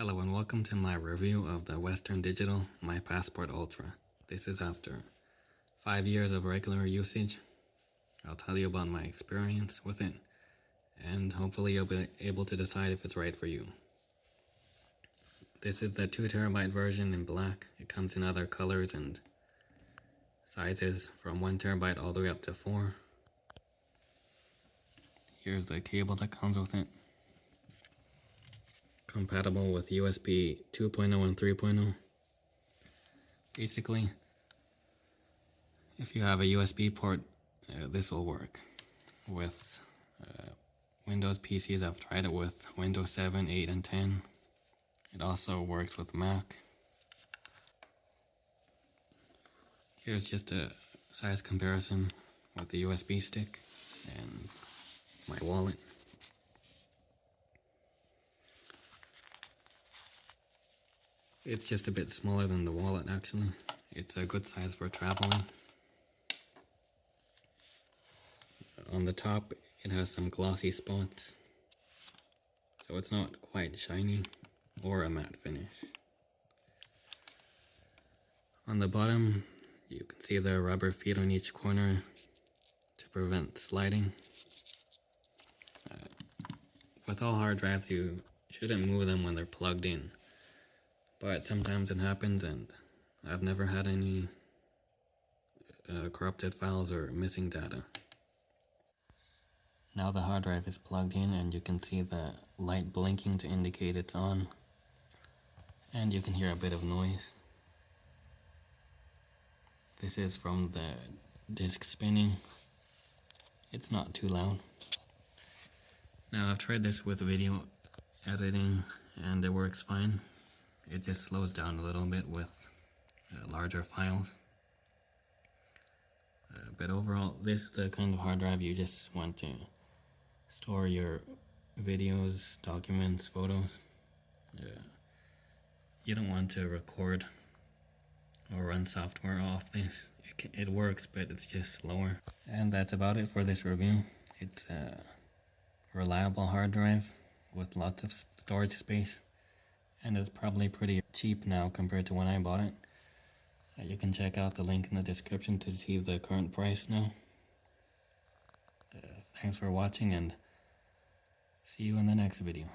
Hello and welcome to my review of the Western Digital My Passport Ultra. This is after 5 years of regular usage. I'll tell you about my experience with it, and hopefully you'll be able to decide if it's right for you. This is the 2TB version in black. It comes in other colors and sizes from 1TB all the way up to 4. Here's the cable that comes with it. Compatible with USB 2.0 and 3.0. Basically, if you have a USB port, this will work. With Windows PCs, I've tried it with Windows 7, 8, and 10. It also works with Mac. Here's just a size comparison with the USB stick and my wallet. It's just a bit smaller than the wallet actually. It's a good size for traveling. On the top it has some glossy spots, so it's not quite shiny or a matte finish. On the bottom you can see the rubber feet on each corner to prevent sliding. With all hard drives you shouldn't move them when they're plugged in, but sometimes it happens and I've never had any corrupted files or missing data. Now the hard drive is plugged in and you can see the light blinking to indicate it's on, and you can hear a bit of noise. This is from the disk spinning. It's not too loud. Now I've tried this with video editing and it works fine. It just slows down a little bit with larger files. But overall, this is the kind of hard drive you just want to store your videos, documents, photos. You don't want to record or run software off this. It works, but it's just slower. And that's about it for this review. It's a reliable hard drive with lots of storage space, and it's probably pretty cheap now compared to when I bought it. You can check out the link in the description to see the current price now. Thanks for watching and see you in the next video.